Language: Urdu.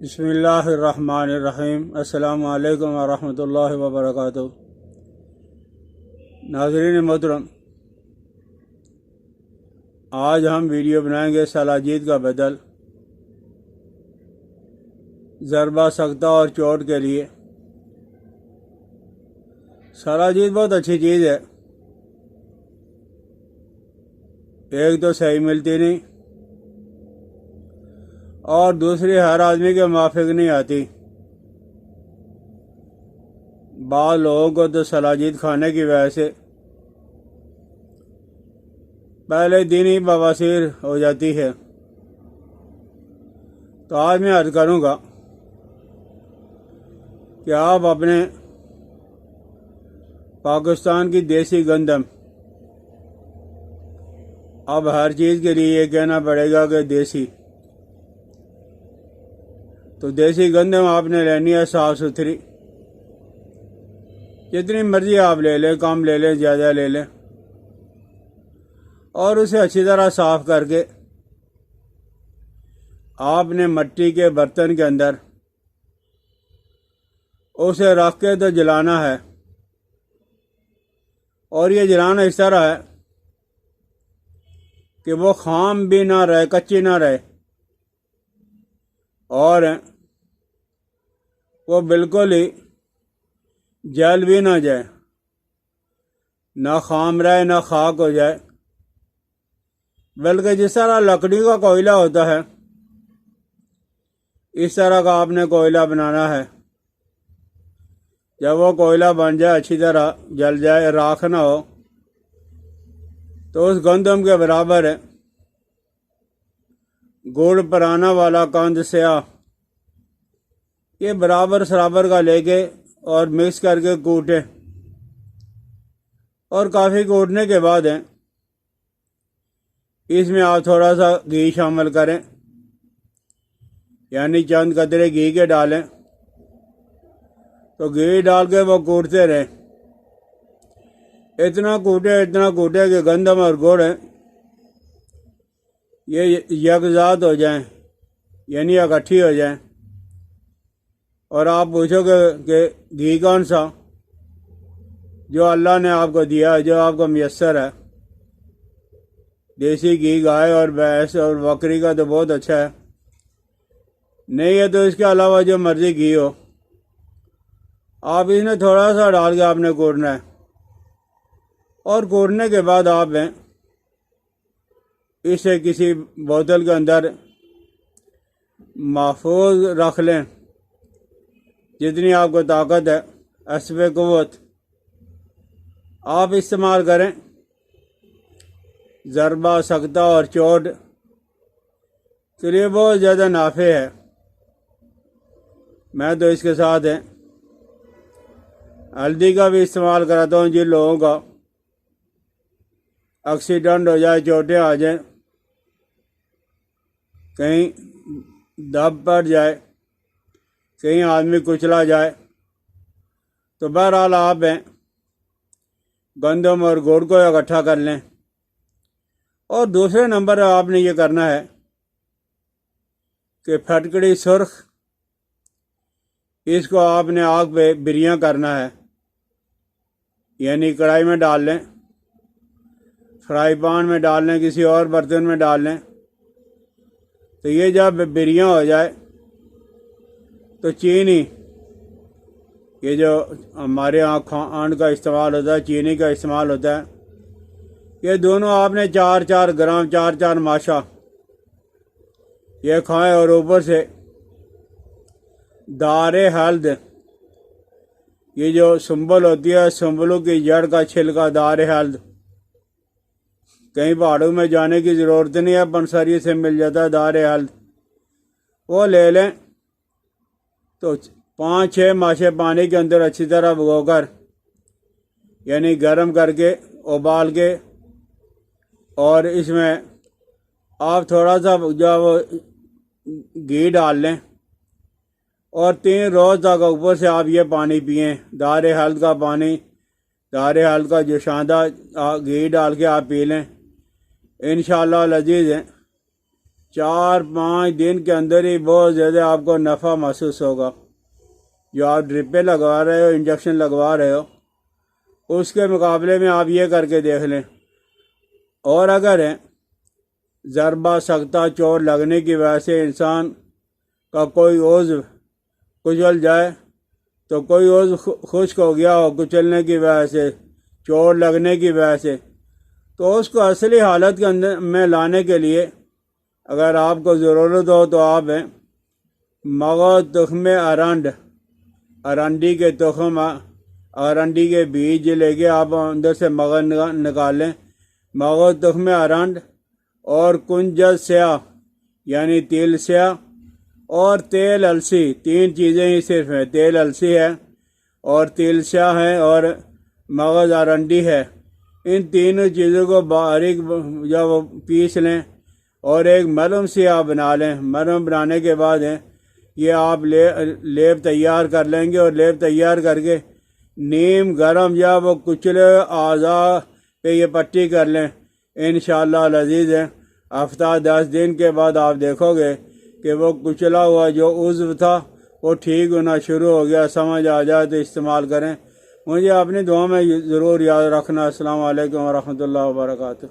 بسم اللہ الرحمن الرحیم۔ السلام علیکم ورحمۃ اللہ وبرکاتہ۔ ناظرین محترم، آج ہم ویڈیو بنائیں گے سلاجید کا بدل، ضربہ سکتہ اور چوٹ کے لیے۔ سلاجید بہت اچھی چیز ہے، ایک تو صحیح ملتی نہیں اور دوسری ہر آدمی کے موافق نہیں آتی۔ بعض لوگوں کو تو سلاجید کھانے کی وجہ سے پہلے دن ہی بواسیر ہو جاتی ہے۔ تو آج میں عرض کروں گا کہ آپ اپنے پاکستان کی دیسی گندم، اب ہر چیز کے لیے یہ کہنا پڑے گا کہ دیسی، تو دیسی گندم آپ نے لینی ہے صاف ستھری، جتنی مرضی آپ لے لیں، کم لے لیں زیادہ لے لیں، اور اسے اچھی طرح صاف کر کے آپ نے مٹی کے برتن کے اندر اسے رکھ کے تو جلانا ہے۔ اور یہ جلانا اس طرح ہے کہ وہ خام بھی نہ رہے، کچی نہ رہے، اور وہ بالکل ہی جل بھی نہ جائے، نہ خام رہے نہ خاک ہو جائے، بلکہ جس طرح لکڑی کا کوئلہ ہوتا ہے اس طرح کا آپ نے کوئلہ بنانا ہے۔ جب وہ کوئلہ بن جائے، اچھی طرح جل جائے، راکھ نہ ہو، تو اس گندم کے برابر ہے گڑ پرانا والا کاند سیاہ، یہ برابر سرابر کا لے کے اور مکس کر کے کوٹیں، اور کافی کوٹنے کے بعد اس میں آپ تھوڑا سا گھی شامل کریں، یعنی چند قطرے گھی کے ڈالیں، تو گھی ڈال کے وہ کوٹتے رہیں، اتنا کوٹے کہ گندم اور گڑ یہ یکجات ہو جائیں، یعنی اکٹھی ہو جائیں۔ اور آپ پوچھو کہ گھی کون سا؟ جو اللہ نے آپ کو دیا ہے، جو آپ کو میسر ہے۔ دیسی گھی گائے اور بھینس اور بکری کا تو بہت اچھا ہے، نہیں ہے تو اس کے علاوہ جو مرضی گھی ہو، آپ اس میں تھوڑا سا ڈال کے آپ نے کوٹنا ہے، اور کوٹنے کے بعد آپ اسے کسی بوتل کے اندر محفوظ رکھ لیں، جتنی آپ کو طاقت ہے، حسب قوت آپ استعمال کریں۔ ضربہ سکتہ اور چوٹ کے لیے بہت زیادہ نافع ہے۔ میں تو اس کے ساتھ ہلدی کا بھی استعمال کراتا ہوں، جن لوگوں کا ایکسیڈنٹ ہو جائے، چوٹیں آ جائیں، کہیں دب پڑ جائے، کہیں آدمی کچلا جائے، تو بہرحال آپ گندم اور گڑ کو اکٹھا کر لیں۔ اور دوسرے نمبر آپ نے یہ کرنا ہے کہ پھٹکڑی سرخ، اس کو آپ نے آگ پہ بریاں کرنا ہے، یعنی کڑھائی میں ڈال لیں، فرائی پان میں ڈال لیں، کسی اور برتن میں ڈال لیں، تو یہ جب بریاں ہو جائے تو چینی، یہ جو ہمارے یہاں کھانڈ کا استعمال ہوتا ہے، چینی کا استعمال ہوتا ہے، یہ دونوں آپ نے 4 گرام 4 ماشا یہ کھائیں، اور اوپر سے دار ہلد، یہ جو سنبل ہوتی ہے، سنبلوں کی جڑ کا چھلکا، دار ہلد، کہیں پہاڑوں میں جانے کی ضرورت نہیں ہے، پنساری سے مل جاتا ہے دار ہلد، وہ لے لیں، تو 5-6 ماشے پانی کے اندر اچھی طرح بھگو کر، یعنی گرم کر کے ابال کے، اور اس میں آپ تھوڑا سا جو وہ گھی ڈال لیں، اور 3 روز تک اوپر سے آپ یہ پانی پئیں، دار ہلد کا پانی، دار ہلد کا جو شاندار گھی ڈال کے آپ پی لیں، انشاءاللہ لذیذ 4-5 دن کے اندر ہی بہت زیادہ آپ کو نفع محسوس ہوگا۔ جو آپ ڈرپیں لگوا رہے ہو، انجیکشن لگوا رہے ہو، اس کے مقابلے میں آپ یہ کر کے دیکھ لیں۔ اور اگر ضربہ سکتہ چوٹ لگنے کی وجہ سے انسان کا کوئی عضو کچل جائے، تو کوئی عضو خشک ہو گیا ہو کچلنے کی وجہ سے، چوٹ لگنے کی وجہ سے، تو اس کو اصلی حالت کے اندر میں لانے کے لیے اگر آپ کو ضرورت ہو تو آپ مغز تخم ارنڈی کے تخم، ارنڈی کے بیج لے کے آپ اندر سے مغز نکال لیں۔ مغز تخم ارنڈ اور کنجد سیاہ یعنی تیل سیاہ اور تیل السی، 3 چیزیں ہی صرف ہیں۔ تیل السی ہے اور تیل سیاہ ہے اور مغز ارنڈی ہے۔ ان تینوں چیزوں کو باریک جب پیس لیں اور ایک مرہم سی آپ بنا لیں۔ مرہم بنانے کے بعد یہ آپ لیپ تیار کر لیں گے، اور لیپ تیار کر کے نیم گرم یا وہ کچلے اعضاء پہ یہ پٹی کر لیں۔ انشاءاللہ العزیز ہفتہ 10 دن کے بعد آپ دیکھو گے کہ وہ کچلا ہوا جو عضو تھا وہ ٹھیک ہونا شروع ہو گیا۔ سمجھ آ جائے تو استعمال کریں۔ مجھے اپنی دعا میں ضرور یاد رکھنا۔ السلام علیکم ورحمۃ اللہ وبرکاتہ۔